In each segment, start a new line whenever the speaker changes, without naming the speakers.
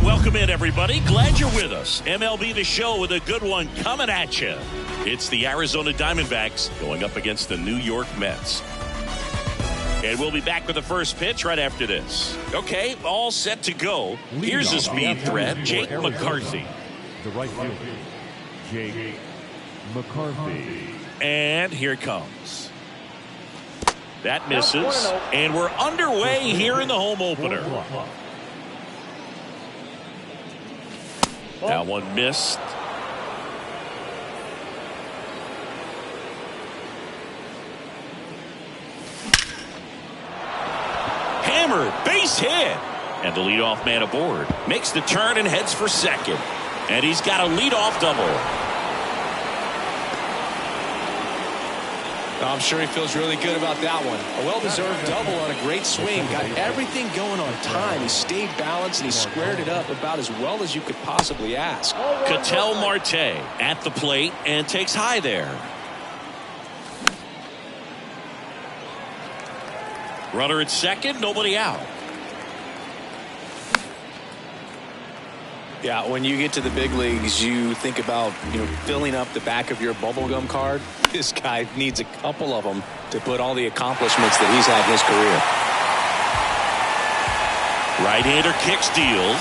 Welcome in, everybody. Glad you're with us. MLB The Show with a good one coming at you. It's the Arizona Diamondbacks going up against the New York Mets. And we'll be back with the first pitch right after this. Okay, all set to go. Here's a speed threat, Jake McCarthy.
The right fielder, Jake McCarthy.
And here it comes. That misses. And we're underway here in the home opener. That one missed. Hammered, base hit. And the leadoff man aboard makes the turn and heads for second. And he's got a leadoff double.
I'm sure he feels really good about that one. A well-deserved double on a great swing. Got everything going on time. He stayed balanced and he squared it up about as well as you could possibly ask.
Ketel Marte at the plate and takes high there. Runner at second, nobody out.
Yeah, when you get to the big leagues, you think about, filling up the back of your bubblegum card. This guy needs a couple of them to put all the accomplishments that he's had in his career.
Right-hander kicks, deals.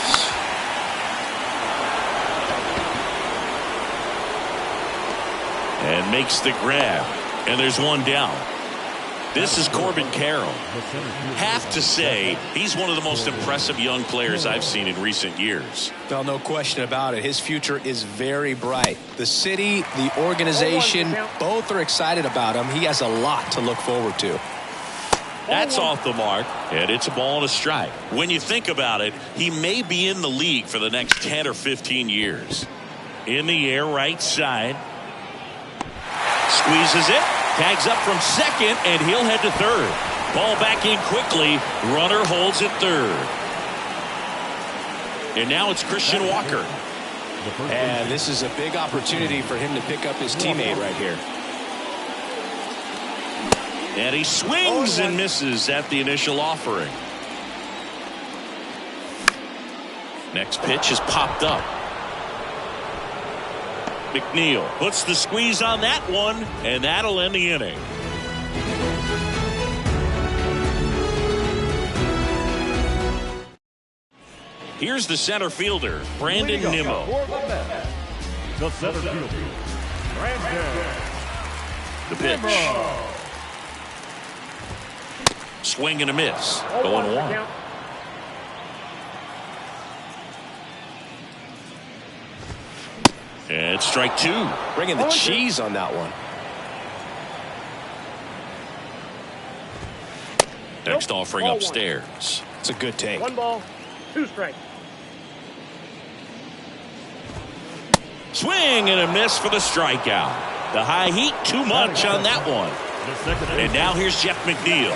And makes the grab. And there's one down. This is Corbin Carroll. Have to say, he's one of the most impressive young players I've seen in recent years.
Well, no question about it. His future is very bright. The city, the organization, both are excited about him. He has a lot to look forward to.
That's off the mark, and it's a ball and a strike. When you think about it, he may be in the league for the next 10 or 15 years. In the air, right side. Squeezes it. Tags up from second, and he'll head to third. Ball back in quickly. Runner holds at third. And now it's Christian Walker.
And this is a big opportunity for him to pick up his teammate right here.
And he swings and misses at the initial offering. Next pitch is popped up. McNeil puts the squeeze on that one, and that'll end the inning. Here's the center fielder, Brandon Nimmo.
The center fielder, Brandon.
The pitch. Swing and a miss. Going one. And it's strike two.
Bringing the cheese on that one.
Next offering upstairs.
It's a good take.
1 ball, 2 strikes.
Swing and a miss for the strikeout. The high heat, too much on that one. And now here's Jeff McNeil.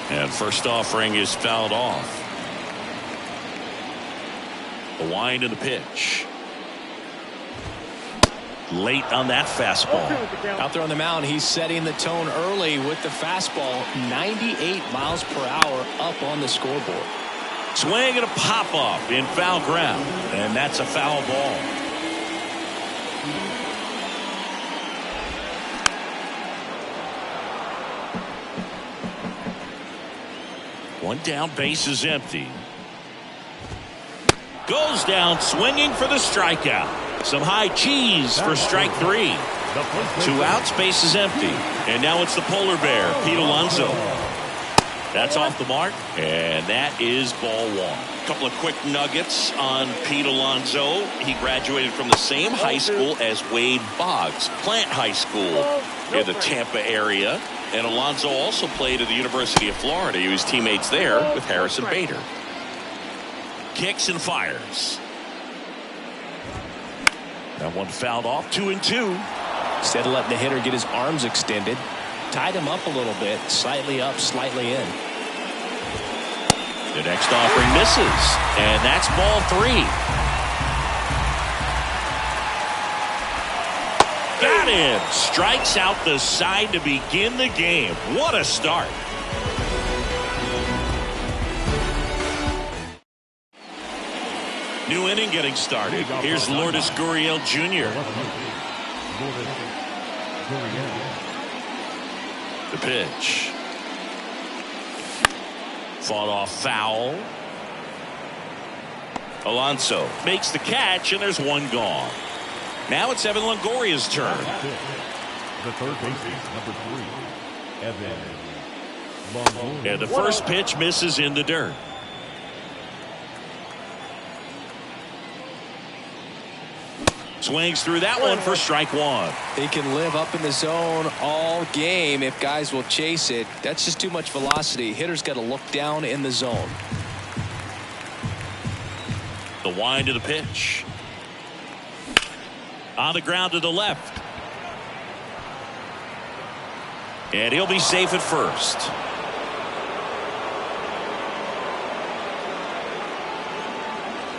And first offering is fouled off. The wind and the pitch. Late on that fastball.
Out there on the mound, he's setting the tone early with the fastball. 98 miles per hour up on the scoreboard.
Swing and a pop-up in foul ground. And that's a foul ball. One down, base is empty. Goes down swinging for the strikeout. Some high cheese for strike three. 2 outs, base is empty. And now it's the polar bear, Pete Alonso. That's off the mark, and that is ball one. A couple of quick nuggets on Pete Alonso. He graduated from the same high school as Wade Boggs, Plant High School in the Tampa area. And Alonso also played at the University of Florida. He was teammates there with Harrison Bader. Kicks and fires. That one fouled off. 2-2.
Instead of letting the hitter get his arms extended, tied him up a little bit, slightly up, slightly in.
The next offering misses, and that's ball 3. Got him. Strikes out the side to begin the game. What a start. New inning getting started. Here's Lourdes Gurriel Jr. The pitch. Fought off foul. Alonso makes the catch, and there's one gone. Now it's Evan Longoria's turn.
The third baseman, number 3, Evan Longoria.
And the first pitch misses in the dirt. Swings through that one for strike one.
He can live up in the zone all game if guys will chase it. That's just too much velocity. Hitter's got to look down in the zone.
The wind of the pitch. On the ground to the left. And he'll be safe at first.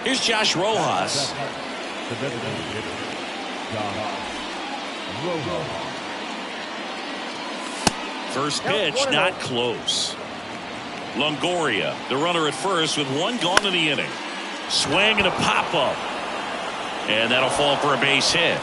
Here's Josh Rojas.
The designated hitter, Josh Rojas.
First pitch, not close. Longoria, the runner at first with one gone in the inning. Swing and a pop-up. And that'll fall for a base hit.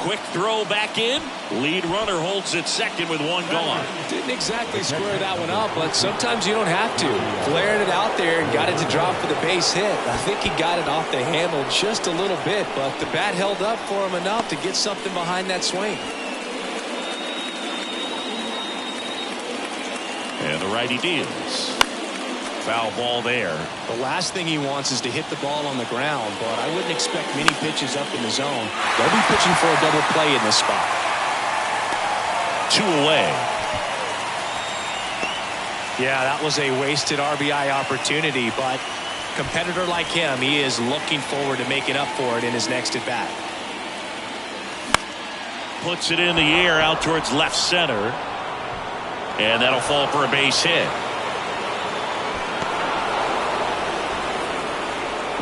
Quick throw back in. Lead runner holds it second with one gone.
Didn't exactly square that one up, but sometimes you don't have to. Flared it out there and got it to drop for the base hit. I think he got it off the handle just a little bit, but the bat held up for him enough to get something behind that swing.
And the righty deals. Foul ball there.
The last thing he wants is to hit the ball on the ground, but I wouldn't expect many pitches up in the zone. They'll be pitching for a double play in this spot.
2 away.
Yeah, that was a wasted RBI opportunity, but competitor like him, he is looking forward to making up for it in his next at bat.
Puts it in the air out towards left center. And that'll fall for a base hit.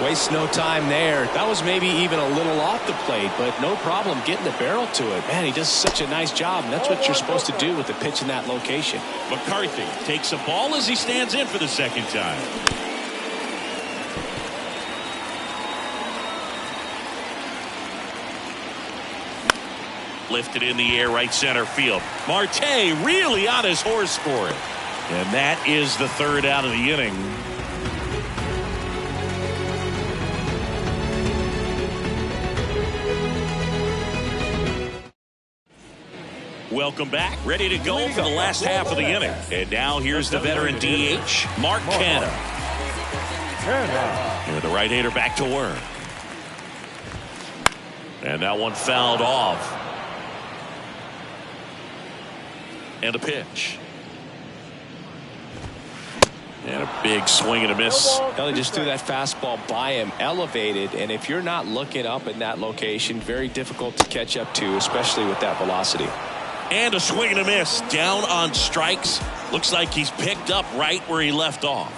Waste no time there. That was maybe even a little off the plate, but no problem getting the barrel to it. Man, he does such a nice job, and that's what you're supposed to do with the pitch in that location.
McCarthy takes a ball as he stands in for the second time. Lifted in the air right center field. Marte really on his horse for it. And that is the third out of the inning. Welcome back. Ready to go for the last half of the inning. And now here's the veteran DH, Mark Canha. And the right-hander back to work. And that one fouled off. And a pitch. And a big swing and a miss.
He just threw that fastball by him, elevated, and if you're not looking up in that location, very difficult to catch up to, especially with that velocity.
And a swing and a miss. Down on strikes. Looks like he's picked up right where he left off.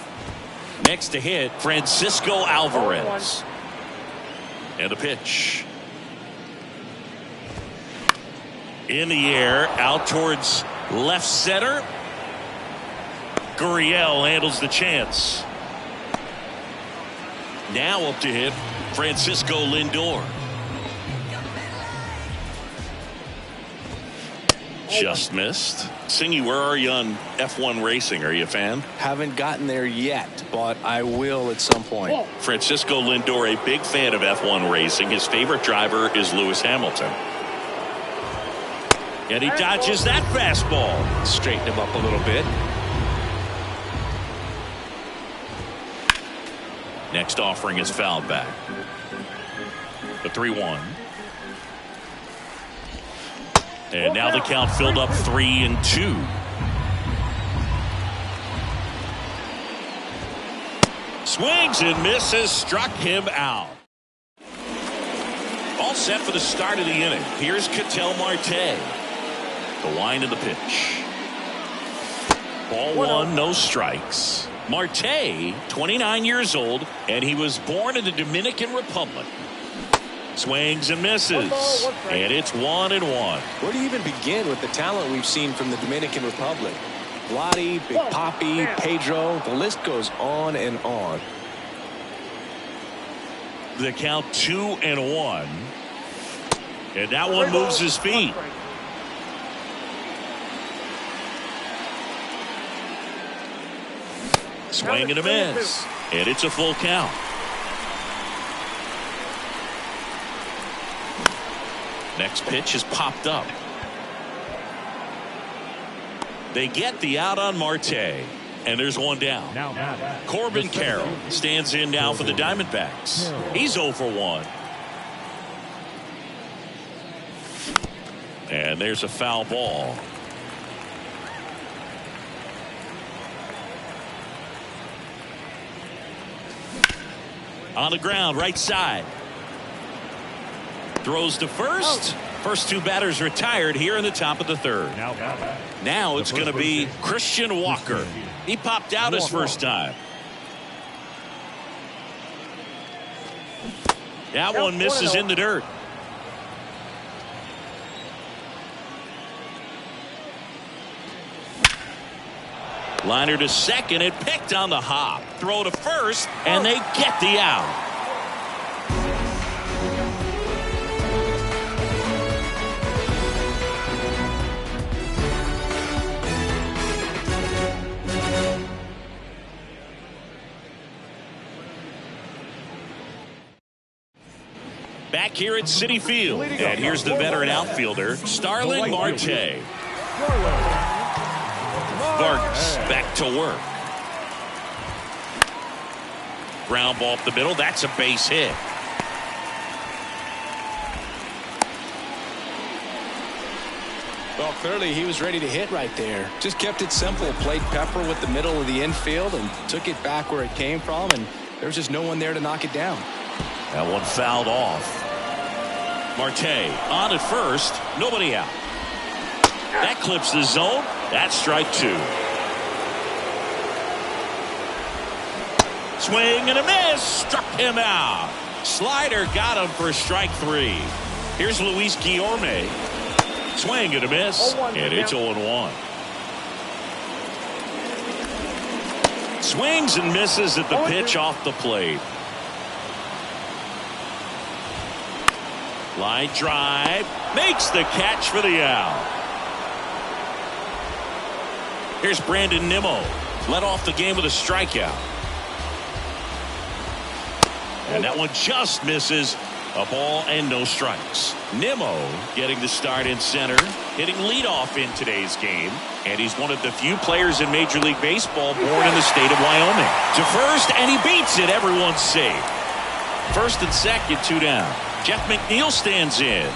Next to hit, Francisco Alvarez. And a pitch. In the air, out towards left center. Gurriel handles the chance. Now up to hit, Francisco Lindor. Just missed. Singy, where are you on F1 racing? Are you a fan?
Haven't gotten there yet, but I will at some point.
Francisco Lindor, a big fan of F1 racing. His favorite driver is Lewis Hamilton. And he dodges that fastball.
Straighten him up a little bit.
Next offering is fouled back. The 3-1. And now the count filled up 3-2. Swings and misses, struck him out. All set for the start of the inning. Here's Ketel Marte. The wind of the pitch. Ball one, no strikes. Marte, 29 years old, and he was born in the Dominican Republic. Swings and misses, and it's 1-1.
Where do you even begin with the talent we've seen from the Dominican Republic? Vladi, Big Papi, Pedro, the list goes on and on.
The count 2-1. And that one moves his feet. Swing and a miss. And it's a full count. Next pitch is popped up. They get the out on Marte. And there's one down. Corbin Carroll stands in now for the Diamondbacks. He's 0 for 1. And there's a foul ball. On the ground, right side. Throws to first. First two batters retired here in the top of the third. Now it's going to be Christian Walker. He popped out his first time. That one misses in the dirt. Liner to second. It picked on the hop. Throw to first, and they get the out. Back here at Citi Field. And here's the veteran outfielder, Starling Marte. Vargas back to work. Ground ball up the middle. That's a base hit.
Well, clearly he was ready to hit right there. Just kept it simple. Played pepper with the middle of the infield and took it back where it came from. And there was just no one there to knock it down.
That one fouled off. Marte on at first. Nobody out. That clips the zone. That's strike 2. Swing and a miss. Struck him out. Slider got him for strike 3. Here's Luis Guillorme. Swing and a miss. And it's 0-1. Swings and misses at the pitch off the plate. Line drive. Makes the catch for the out. Here's Brandon Nimmo. Led off the game with a strikeout. And that one just misses. A ball and no strikes. Nimmo getting the start in center. Hitting leadoff in today's game. And he's one of the few players in Major League Baseball born in the state of Wyoming. To first, and he beats it. Everyone's safe. First and second, 2 down. Jeff McNeil stands in.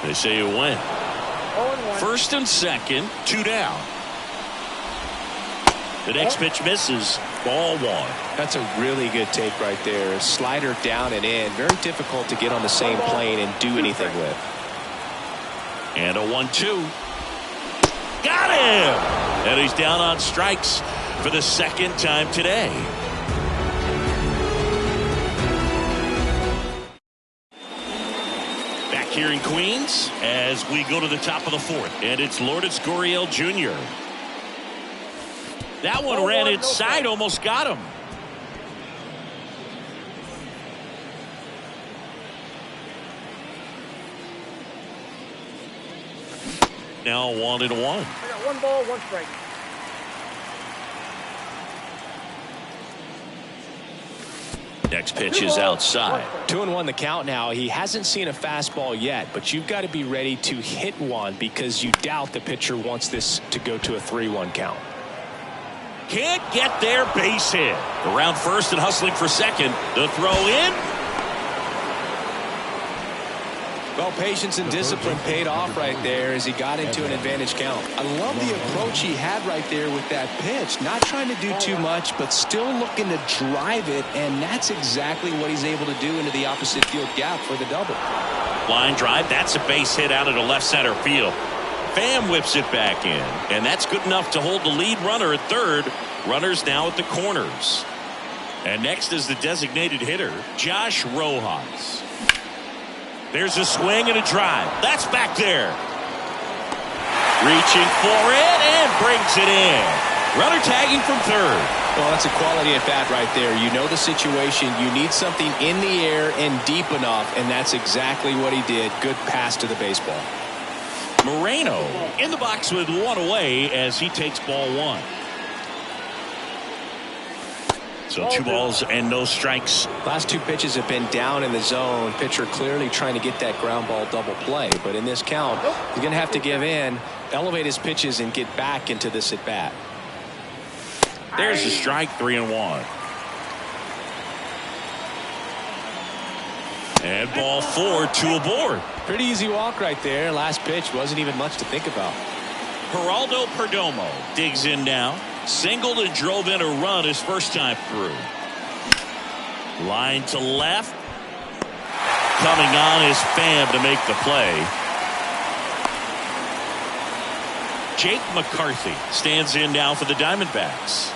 They say you win. First and second, 2 down. The next pitch misses. Ball 1.
That's a really good take right there. A slider down and in. Very difficult to get on the same plane and do anything with.
And a 1-2. Got him! And he's down on strikes for the second time today. Back here in Queens as we go to the top of the 4th. And it's Lourdes Gurriel Jr. That one ran inside, almost got him. Now 1-1.
I got 1 ball, 1 strike.
Next pitch is outside.
2-1 the count now. He hasn't seen a fastball yet, but you've got to be ready to hit one because you doubt the pitcher wants this to go to a 3-1 count.
Can't get there, base hit. Around first and hustling for second. The throw in.
Well, patience and discipline paid off right there as he got into an advantage count. I love the approach he had right there with that pitch. Not trying to do too much, but still looking to drive it, and that's exactly what he's able to do into the opposite field gap for the double.
Line drive. That's a base hit out into left center field. Pham whips it back in, and that's good enough to hold the lead runner at third. Runners now at the corners. And next is the designated hitter, Josh Rojas. There's a swing and a drive. That's back there. Reaching for it and brings it in. Runner tagging from third.
Well, that's a quality at bat right there. You know the situation. You need something in the air and deep enough, and that's exactly what he did. Good pass to the baseball.
Moreno in the box with one away as he takes ball one. So 2 balls and no strikes.
Last 2 pitches have been down in the zone. Pitcher clearly trying to get that ground ball double play. But in this count, he's going to have to give in, elevate his pitches, and get back into this at bat.
There's a strike, 3-1. And ball 4, 2 aboard.
Pretty easy walk right there. Last pitch wasn't even much to think about.
Geraldo Perdomo digs in now. Singled and drove in a run his first time through. Line to left. Coming on is Pham to make the play. Jake McCarthy stands in now for the Diamondbacks.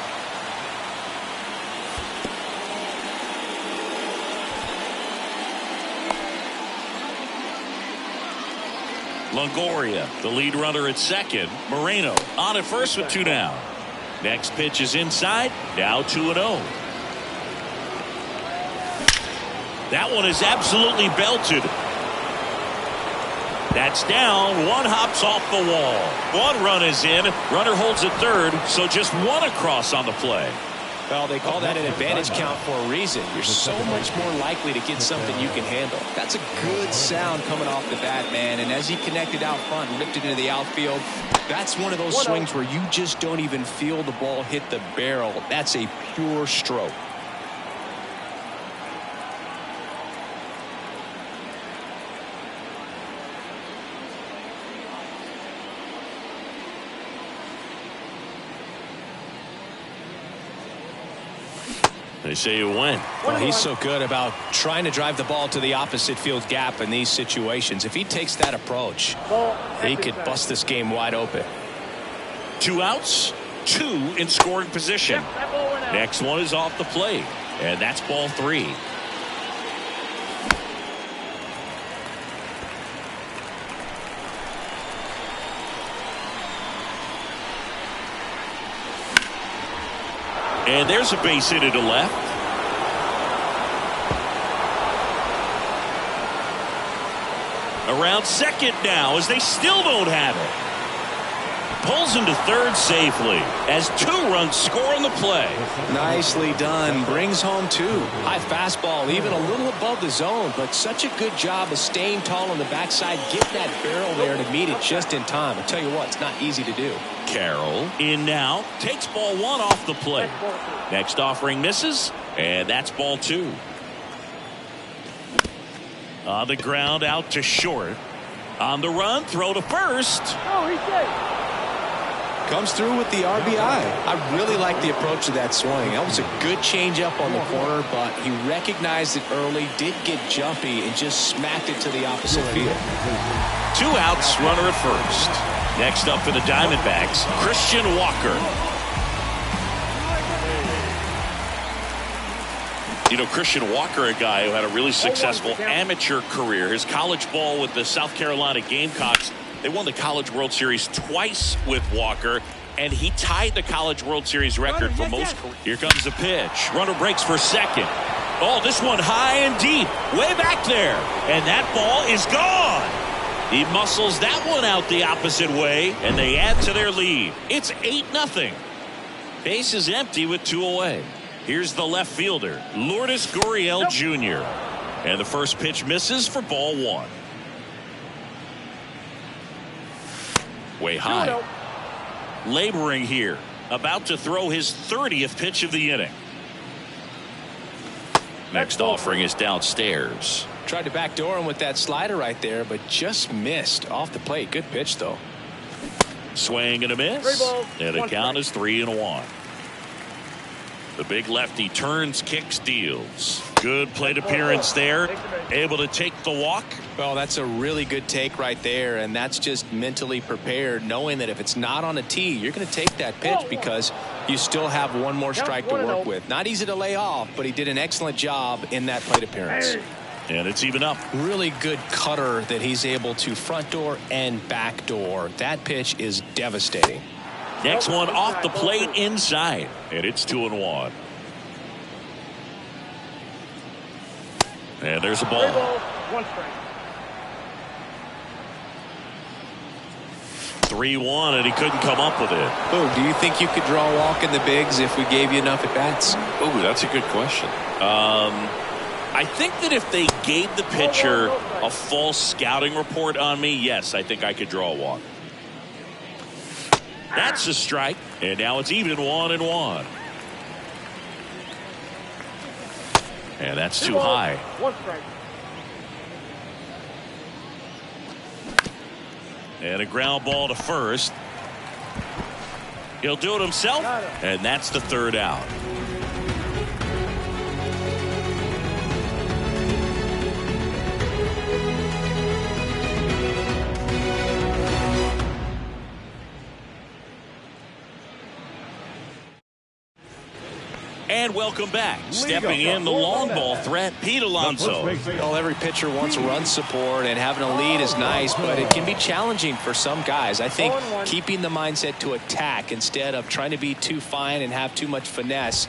Longoria, the lead runner at second. Moreno on at first with 2 down. Next pitch is inside. Now 2-0. That one is absolutely belted. That's down. 1 hops off the wall. 1 run is in. Runner holds at third, so just 1 across on the play.
Well, they call that an advantage count for a reason. You're so much more likely to get something you can handle. That's a good sound coming off the bat, man. And as he connected out front and ripped it into the outfield, that's one of those swings where you just don't even feel the ball hit the barrel. That's a pure stroke.
They say you win.
Well, he's so good about trying to drive the ball to the opposite field gap in these situations. If he takes that approach, he could bust this game wide open.
2 outs, 2 in scoring position. Next one is off the plate, and that's ball 3. And there's a base hit to left. Around second now as they still don't have it. Pulls him to third safely as 2 runs score on the play.
Nicely done. Brings home 2. High fastball, even a little above the zone, but such a good job of staying tall on the backside, getting that barrel there to meet it just in time. I tell you what, it's not easy to do.
Carroll in now, takes ball 1 off the plate. Next offering misses, and that's ball 2. On the ground, out to short. On the run, throw to first.
Comes through with the RBI. I really like the approach of that swing. That was a good changeup on the corner, but he recognized it early, did get jumpy, and just smacked it to the opposite field.
2 outs, runner at first. Next up for the Diamondbacks, Christian Walker. You know, Christian Walker, a guy who had a really successful amateur career. His college ball with the South Carolina Gamecocks. They won the College World Series twice with Walker, and he tied the College World Series record for most. Here comes the pitch. Runner breaks for second. Oh, this one high and deep, way back there, and that ball is gone. He muscles that one out the opposite way, and they add to their lead. It's 8-0. Base is empty with 2 away. Here's the left fielder, Lourdes Gurriel Jr. And the first pitch misses for ball 1. Way high. Laboring here. About to throw his 30th pitch of the inning. Next offering is downstairs.
Tried to backdoor him with that slider right there, but just missed off the plate. Good pitch, though.
Swing and a miss. And the count is 3-1. The big lefty turns, kicks, deals. Good plate appearance there. Able to take the walk.
Well, that's a really good take right there, and that's just mentally prepared, knowing that if it's not on a tee, you're going to take that pitch because you still have 1 more strike to work with. Not easy to lay off, but he did an excellent job in that plate appearance.
And it's even up.
Really good cutter that he's able to front door and back door. That pitch is devastating.
Next one off the plate inside, and it's 2-1. And there's a ball.
1 strike.
3-1, and he couldn't come up with it.
Oh, do you think you could draw a walk in the bigs if we gave you enough at bats?
Oh, that's a good question. I think that if they gave the pitcher a false scouting report on me, yes, I think I could draw a walk. That's a strike, and now it's even 1-1. And that's too high.
1 strike.
And a ground ball to first. He'll do it himself, and that's the 3rd out. And welcome back. Stepping in the long ball threat, Pete Alonso.
Well, every pitcher wants run support, and having a lead is nice, but it can be challenging for some guys. I think keeping the mindset to attack instead of trying to be too fine and have too much finesse.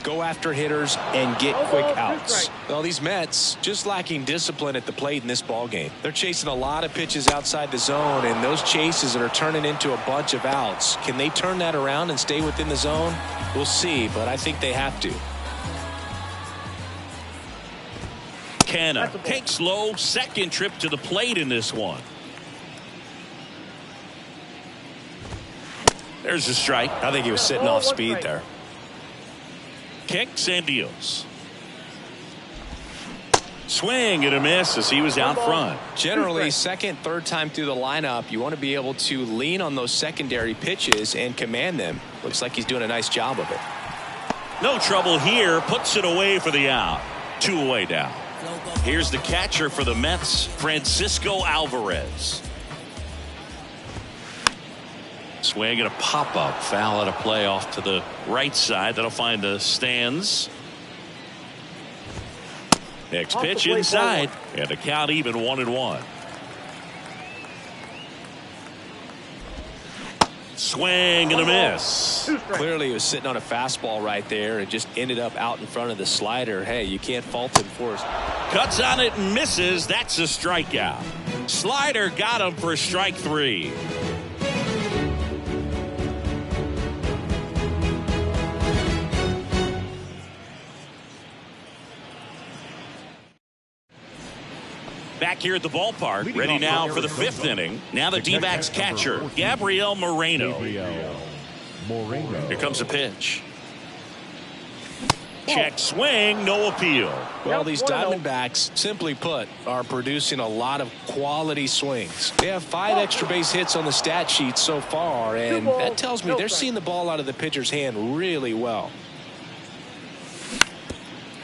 Go after hitters and get quick outs. Well, these Mets just lacking discipline at the plate in this ball game. They're chasing a lot of pitches outside the zone, and those chases are turning into a bunch of outs. Can they turn that around and stay within the zone? We'll see, but I think they have to.
Canna takes low, second trip to the plate in this one. There's a strike.
I think he was sitting off speed there.
Kicks and deals. Swing and a miss as he was out front.
Generally, second, third time through the lineup, you want to be able to lean on those secondary pitches and command them. Looks like he's doing a nice job of it.
No trouble here. Puts it away for the out. 2 away now. Here's the catcher for the Mets, Francisco Alvarez. Swing and a pop-up. Foul at a play off to the right side. That'll find the stands. Next pitch inside, and the count even 1-1. Swing and a miss.
Clearly he was sitting on a fastball right there and just ended up out in front of the slider. Hey, you can't fault him for it.
Cuts on it and misses. That's a strikeout. Slider got him for strike 3. Back here at the ballpark, ready now for the 5th inning. Now the D-backs catcher, Gabriel Moreno. Here comes a pitch. Check swing, no appeal.
Well, these Diamondbacks, simply put, are producing a lot of quality swings. They have 5 extra base hits on the stat sheet so far, and that tells me they're seeing the ball out of the pitcher's hand really well.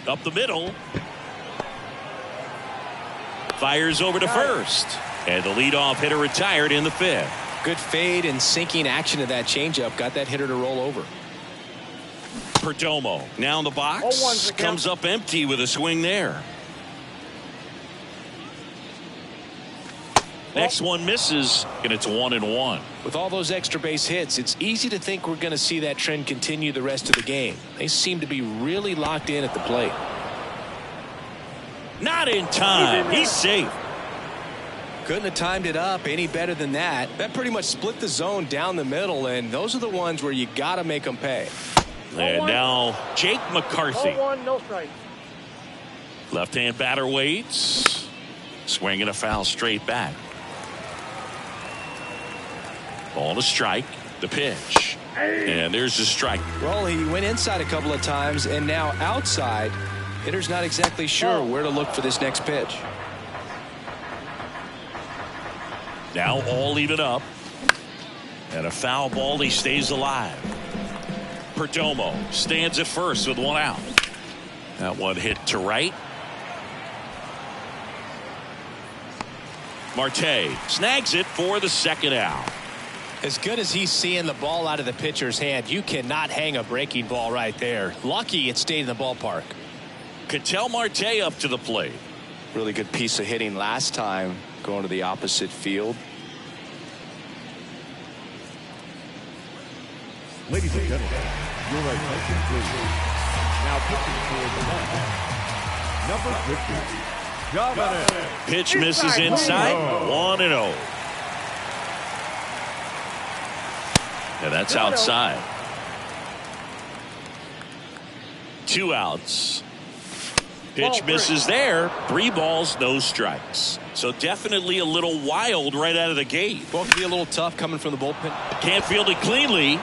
Up the middle. Fires over to first. And the leadoff hitter retired in the 5th.
Good fade and sinking action of that changeup got that hitter to roll over.
Perdomo now in the box. Comes up empty with a swing there. Next one misses, and it's 1-1.
With all those extra base hits, it's easy to think we're going to see that trend continue the rest of the game. They seem to be really locked in at the plate.
Not in time. He's safe.
Couldn't have timed it up any better than that. That pretty much split the zone down the middle, and those are the ones where you got to make them pay.
And now Jake McCarthy.
0-1, no strike.
Left-hand batter waits. Swinging a foul straight back. Ball to strike. The pitch. And there's the strike.
Well, he went inside a couple of times, and now outside. Hitter's not exactly sure where to look for this next pitch.
Now all even up. And a foul ball. He stays alive. Perdomo stands at first with 1 out. That one hit to right. Marte snags it for the 2nd out.
As good as he's seeing the ball out of the pitcher's hand, you cannot hang a breaking ball right there. Lucky it stayed in the ballpark.
Ketel Marte up to the plate.
Really good piece of hitting last time, going to the opposite field.
Ladies and gentlemen, your attention please. Now pitching for the Mets, number 50, Dominic.
Pitch misses inside. 1-0. And that's outside. 2 outs. Pitch misses there. 3 balls, no strikes. So definitely a little wild right out of the gate.
Well, it can be a little tough coming from the bullpen.
Can't field it cleanly.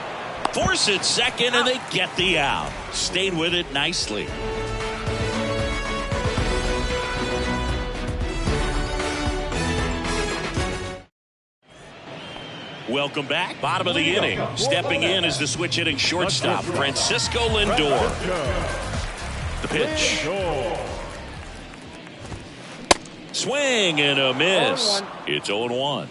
Force it second, and they get the out. Stayed with it nicely. Welcome back. Bottom of the inning. Stepping in is the switch hitting shortstop, Francisco Lindor. The pitch. Swing and a miss. It's 0-1.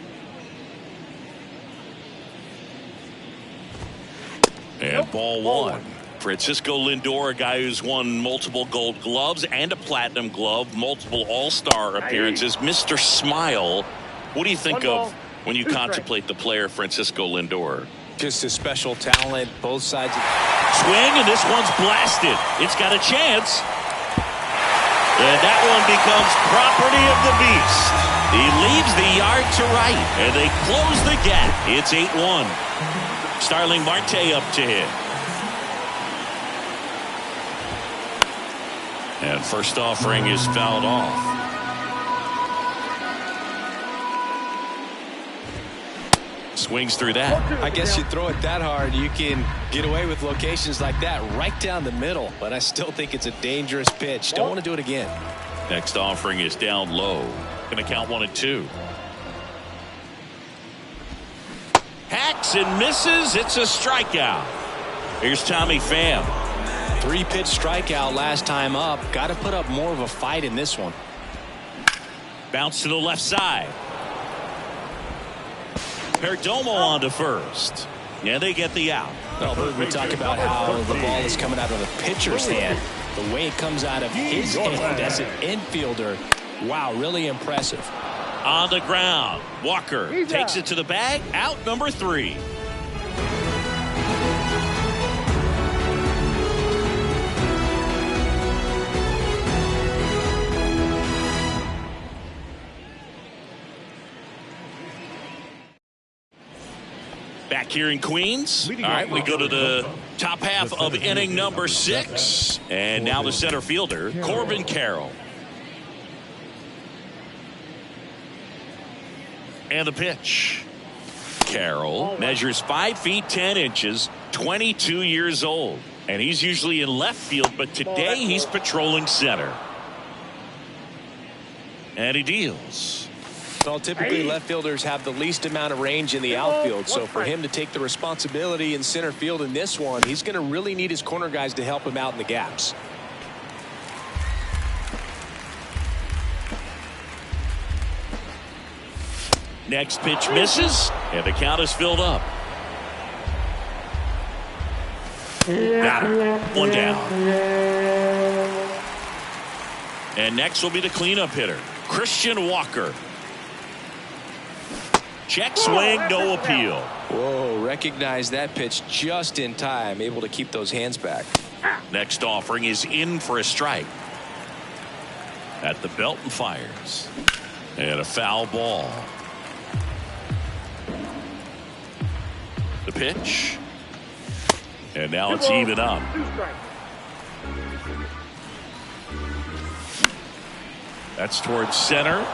And ball 1. Francisco Lindor, a guy who's won multiple Gold Gloves and a Platinum Glove, multiple All-Star appearances. Mr. Smile. What do you think of when you contemplate the player Francisco Lindor?
Just a special talent, both sides.
Swing, and this one's blasted. It's got a chance. And that one becomes property of the beast. He leaves the yard to right, and they close the gap. It's 8-1. Starling Marte up to hit. And first offering is fouled off. Swings through that.
I guess you throw it that hard, you can get away with locations like that right down the middle. But I still think it's a dangerous pitch. Don't want to do it again.
Next offering is down low. Going to count 1-2. Hacks and misses. It's a strikeout. Here's Tommy Pham.
3-pitch strikeout last time up. Got to put up more of a fight in this one.
Bounce to the left side. Perdomo on to first. Yeah, they get the out.
Well, we talk about how the ball is coming out of the pitcher's hand. The way it comes out of his hand as an infielder. Wow, really impressive.
On the ground. Walker takes it to the bag. Out number 3. Back here in Queens. All right, we go to the top half of inning number 6. And now the center fielder, Corbin Carroll. And the pitch. Carroll measures 5 feet 10 inches, 22 years old. And he's usually in left field, but today he's patrolling center. And he deals.
Well, typically left fielders have the least amount of range in the outfield, so for him to take the responsibility in center field in this one, he's going to really need his corner guys to help him out in the gaps.
Next pitch misses, and the count is filled up. Got him. 1 down. And next will be the cleanup hitter, Christian Walker. Check swing, no appeal.
Whoa, recognize that pitch just in time, able to keep those hands back.
Next offering is in for a strike. At the belt and fires. And a foul ball. The pitch. And now it's even up. That's towards center.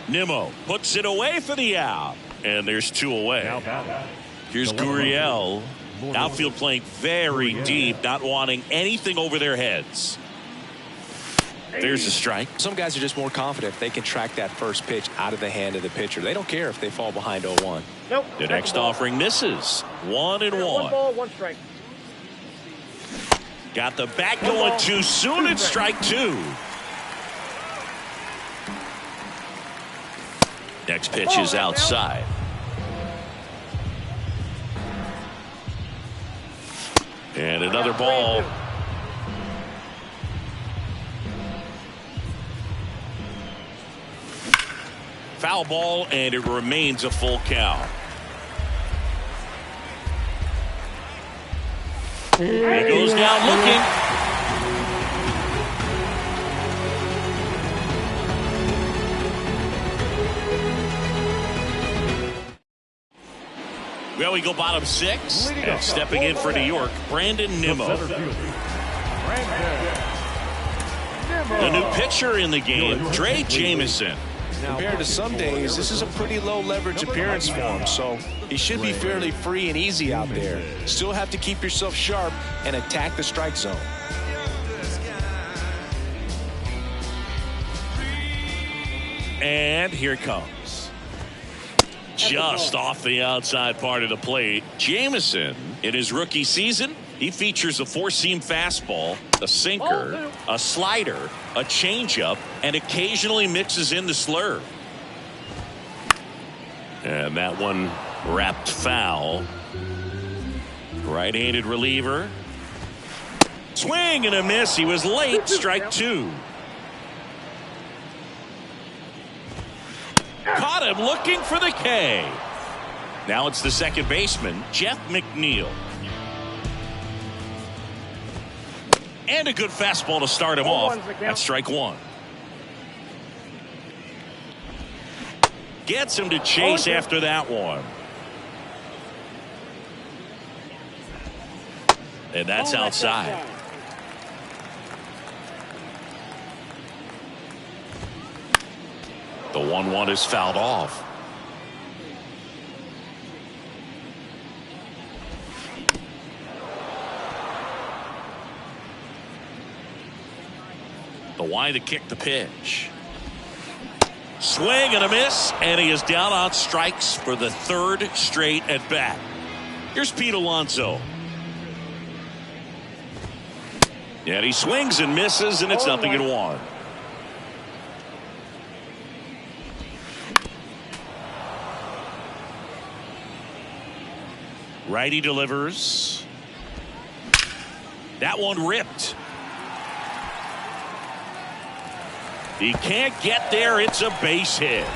Nimmo puts it away for the out. And there's 2 away. Here's Gurriel. Outfield playing very deep, not wanting anything over their heads. There's a strike.
Some guys are just more confident if they can track that first pitch out of the hand of the pitcher. They don't care if they fall behind 0-1.
Nope.
The next offering misses. 1-1.
1 ball, 1 strike.
Got the bat going too soon. It's strike 2. Next pitch is outside. And another ball. Foul ball, and it remains a full count. He goes down looking. Well, we go bottom 6. And stepping in for New York, Brandon Nimmo. The new pitcher in the game, Dre Jameson.
Compared to some days, this is a pretty low leverage appearance for him, so he should be fairly free and easy out there. Still have to keep yourself sharp and attack the strike zone.
And here it comes. Just off the outside part of the plate. Jameson, in his rookie season, he features a four-seam fastball, a sinker, a slider, a changeup, and occasionally mixes in the slurve. And that one wrapped foul. Right-handed reliever. Swing and a miss. He was late. Strike 2. Caught him looking for the K. Now it's the second baseman, Jeff McNeil. And a good fastball to start him off. That's strike 1. Gets him to chase after that one. And that's outside. The 1-1 is fouled off. The Y to kick the pitch. Swing and a miss, and he is down on strikes for the 3rd straight at bat. Here's Pete Alonso. And he swings and misses, and it's 0-1. Righty delivers. That one ripped. He can't get there. It's a base hit.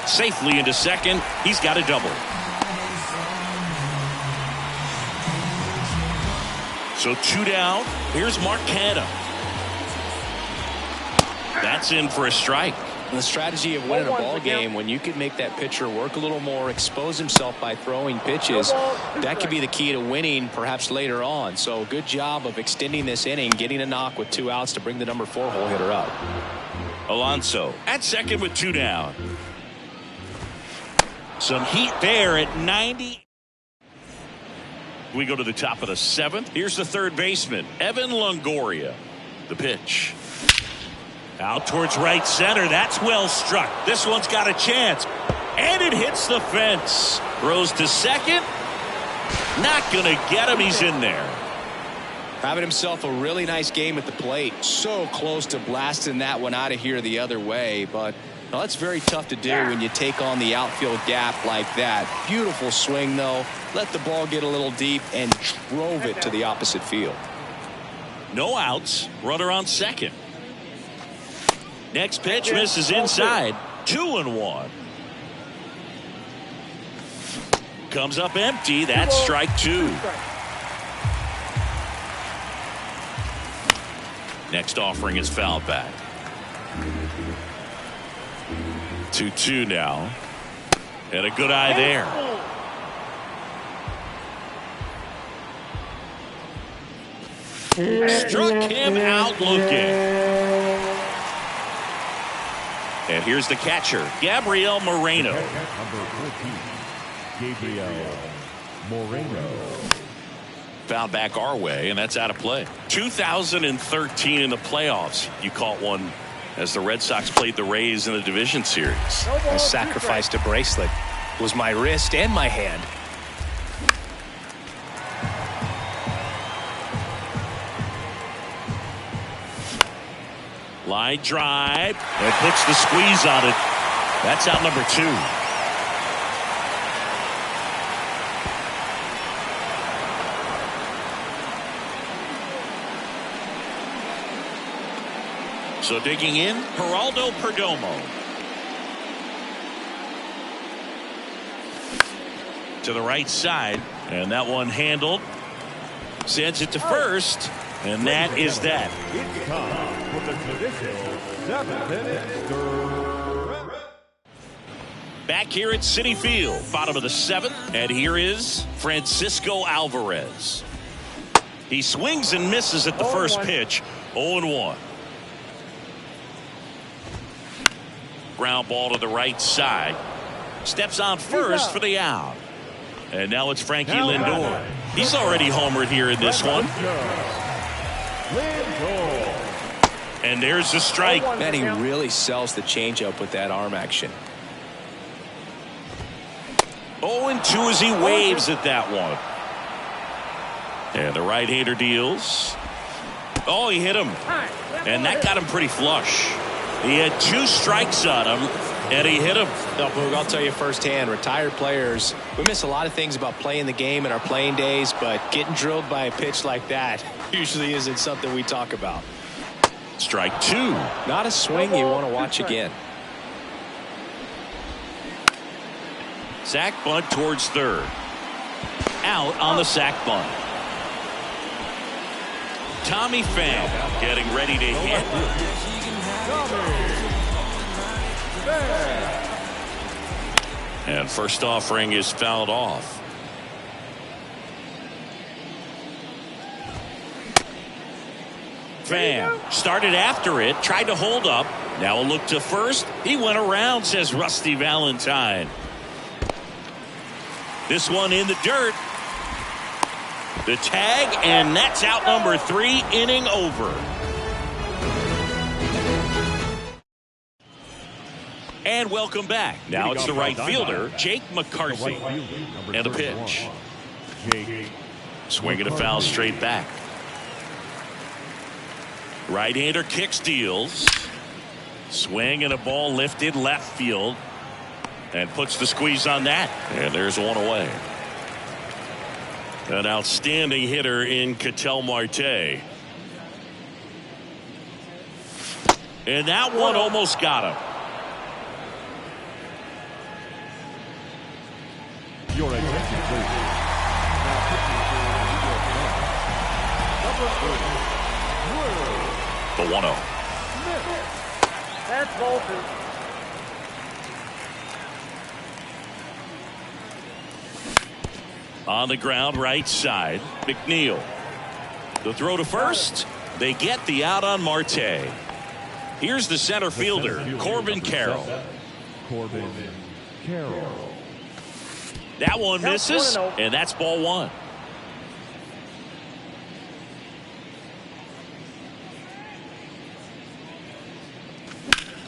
Safely into second. He's got a double. So 2 down. Here's Mark Canha. That's in for a strike.
The strategy of winning a ball game, when you can make that pitcher work a little more, expose himself by throwing pitches, that could be the key to winning perhaps later on. So good job of extending this inning, getting a knock with 2 outs to bring the number 4 hole hitter up.
Alonso at second with 2 down. Some heat there at 90. We go to the top of the 7th. Here's the third baseman, Evan Longoria. The pitch. Out towards right center. That's well struck. This one's got a chance. And it hits the fence. Throws to second. Not going to get him. He's in there.
Having himself a really nice game at the plate. So close to blasting that one out of here the other way. But well, that's very tough to do when you take on the outfield gap like that. Beautiful swing, though. Let the ball get a little deep and drove it to the opposite field.
No outs. Runner on second. Next pitch misses inside. 2-1. Comes up empty. That's strike 2. Next offering is fouled back. 2-2 now. And a good eye there. Struck him out looking. And here's the catcher, Gabriel Moreno.
Number 14, Gabriel Moreno.
Fouled back our way, and that's out of play. 2013 in the playoffs. You caught one as the Red Sox played the Rays in the division series.
I sacrificed a bracelet. It was my wrist and my hand.
Line drive and puts the squeeze on it. That's out number 2. So digging in, Geraldo Perdomo. To the right side, and that one handled. Sends it to first, and that is that.
It's time for the traditional 7th inning.
Back here at Citi Field, bottom of the 7th, and here is Francisco Alvarez. He swings and misses at the first pitch, 0-1. Ground ball to the right side. Steps on first for the out. And now it's Frankie Lindor. He's already homered here in this one. And there's the strike.
Man, he really sells the changeup with that arm action.
0-2 as he waves at that one. And the right-hander deals. Oh, he hit him. And that got him pretty flush. He had 2 strikes on him, and he hit him.
No, Boog, I'll tell you firsthand, retired players, we miss a lot of things about playing the game in our playing days, but getting drilled by a pitch like that usually isn't something we talk about.
Strike 2.
Not a swing you want to watch again.
Sack bunt towards third. Out on the sack bunt. Tommy Pham getting ready to hit. And first offering is fouled off. Pham started after it, tried to hold up. Now a look to first. He went around, says Rusty Valentine. This one in the dirt. The tag, and that's out number 3, inning over. And welcome back. Now it's the right fielder, Jake McCarthy. And the pitch. Swinging a foul straight back. Right-hander kicks, deals. Swing and a ball lifted left field. And puts the squeeze on that. And there's one away. An outstanding hitter in Ketel Marte. And that one almost got him.
Your attention, please. Now pitching for New York Mets.
The 1-0.
That's ball 2.
On the ground, right side, McNeil. The throw to first. They get the out on Marte. Here's the center fielder, Corbin Carroll.
Corbin Carroll.
That one misses, and that's ball 1.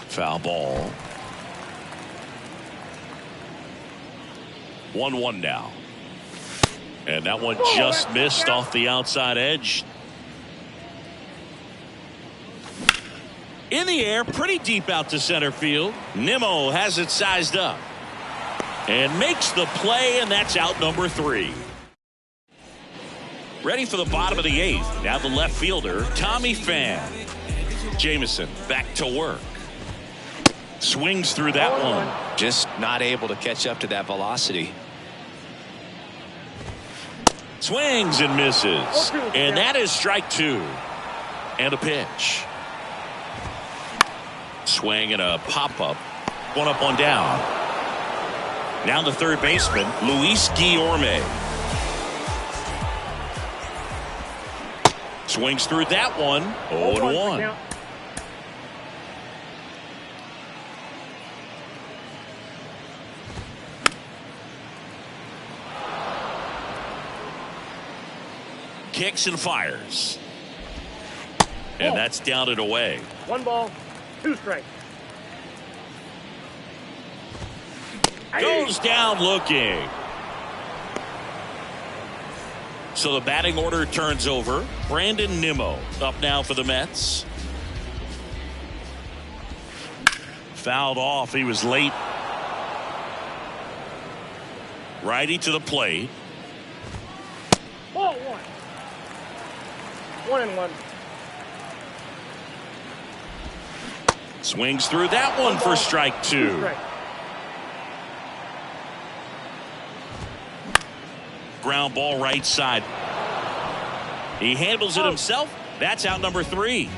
Foul ball. 1-1 now. And that one just missed off the outside edge. In the air, pretty deep out to center field. Nimmo has it sized up. And makes the play, and that's out number 3. Ready for the bottom of the 8th. Now the left fielder, Tommy Pham. Jamison back to work. Swings through that one.
Just not able to catch up to that velocity.
Swings and misses. And that is strike 2. And a pitch. Swing and a pop-up. 1 up, 1 down. Now the third baseman, Luis Guillorme. Swings through that one. 0-1. Kicks and fires. And that's down and away.
1 ball, 2 strikes.
Goes down looking. So the batting order turns over. Brandon Nimmo up now for the Mets. Fouled off. He was late. Righty to the plate.
Ball 1. 1-1.
Swings through that one for strike 2. Ground ball right side. He handles it himself. That's out number 3.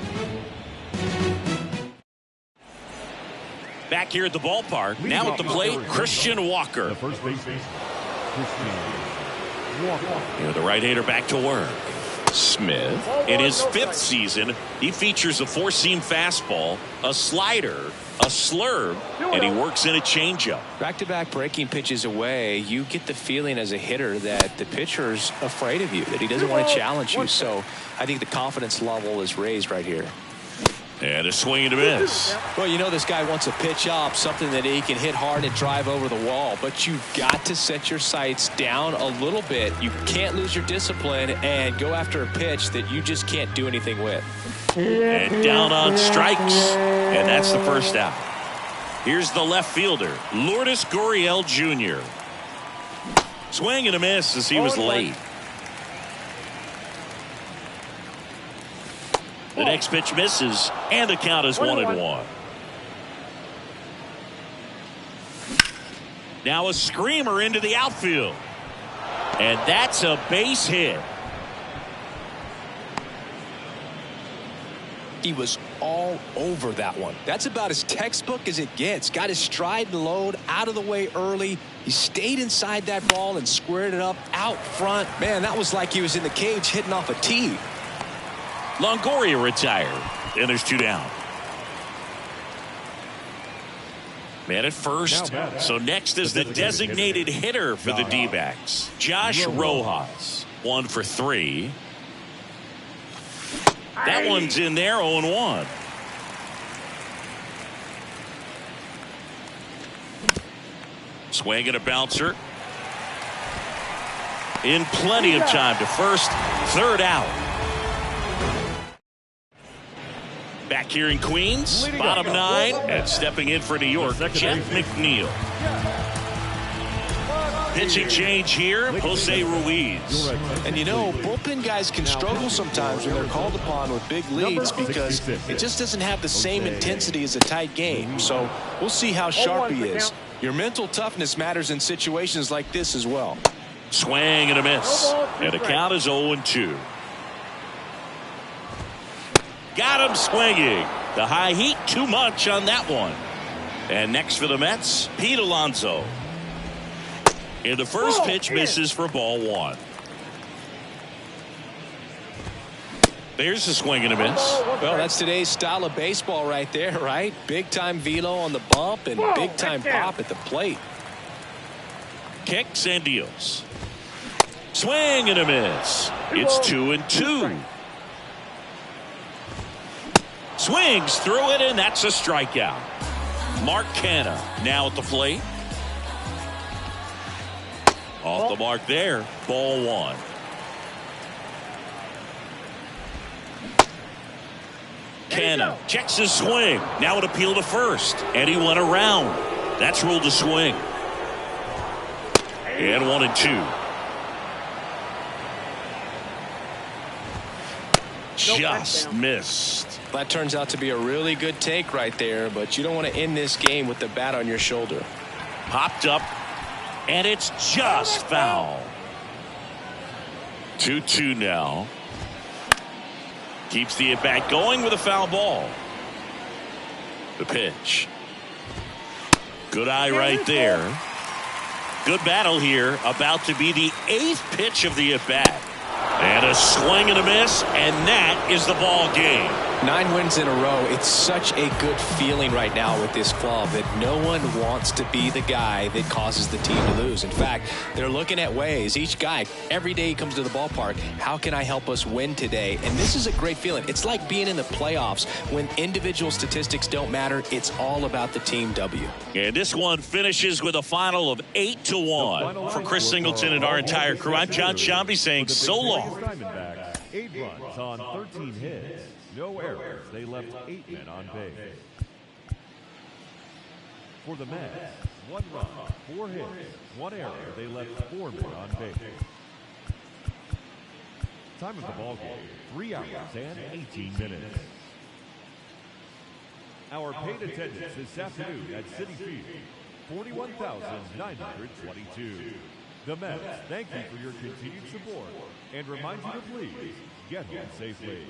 Back here at the ballpark. Now at the plate, Christian Walker.
The first baseman, Christian Walker.
Here, the right-hander back to work. Smith, in his 5th season, he features a 4-seam fastball, a slider, a slurve, and he works in a changeup.
Back-to-back breaking pitches away, you get the feeling as a hitter that the pitcher's afraid of you, that he doesn't want to challenge you. So I think the confidence level is raised right here.
And a swing and a miss.
Well, you know this guy wants a pitch up, something that he can hit hard and drive over the wall. But you've got to set your sights down a little bit. You can't lose your discipline and go after a pitch that you just can't do anything with.
And down on strikes. And that's the first out. Here's the left fielder, Lourdes Gurriel Jr. Swing and a miss as he was late. The next pitch misses, and the count is 1-1. Now a screamer into the outfield. And that's a base hit.
He was all over that one. That's about as textbook as it gets. Got his stride and load out of the way early. He stayed inside that ball and squared it up out front. Man, that was like he was in the cage hitting off a tee.
Longoria retired, and there's 2 down. Man at first. So next is the designated hitter for the D-backs, Josh Rojas. 1 for 3. That one's in there, 0-1. Swing and a bouncer. In plenty of time to first, 3rd out. Back here in Queens, bottom 9, and stepping in for New York, Jeff McNeil. Pitching change here, Jose Ruiz.
And you know, bullpen guys can struggle sometimes when they're called upon with big leads because it just doesn't have the same intensity as a tight game. So we'll see how sharp he is. Your mental toughness matters in situations like this as well.
Swing and a miss. And the count is 0-2. Got him swinging. The high heat, too much on that one. And next for the Mets, Pete Alonso. And the first pitch misses for ball 1. There's a swing and a miss.
Well, that's today's style of baseball right there, right? Big-time velo on the bump and big-time pop at the plate.
Kicks and deals. Swing and a miss. It's 2-2. Swings through it, and that's a strikeout. Mark Canha now at the plate. Off the mark there, ball 1. Canha checks his swing. Now an appeal to first, and he went around. That's ruled a swing. And 1-2. Just missed.
That turns out to be a really good take right there, but you don't want to end this game with the bat on your shoulder.
Popped up, and it's just foul. 2-2 now. Keeps the at-bat going with a foul ball. The pitch. Good eye right there. Good battle here. About to be the 8th pitch of the at-bat. And a swing and a miss, and that is the ball game.
9 wins in a row. It's such a good feeling right now with this club that no one wants to be the guy that causes the team to lose. In fact, they're looking at ways. Each guy, every day he comes to the ballpark, how can I help us win today? And this is a great feeling. It's like being in the playoffs when individual statistics don't matter. It's all about the team W.
And this one finishes with a final of 8-1. For Chris Singleton and our entire crew, I'm John Shambi saying so long.
Diamondbacks, 8 runs on 13 hits. No errors. They left 8 men on base. For the Mets, 1 run, 4 hits, 1 error. They left 4 men on base. Time of the ball game, 3 hours and 18 minutes. Our paid attendance this afternoon at Citi Field, 41,922. The Mets thank you for your continued support and remind you to please get home safely.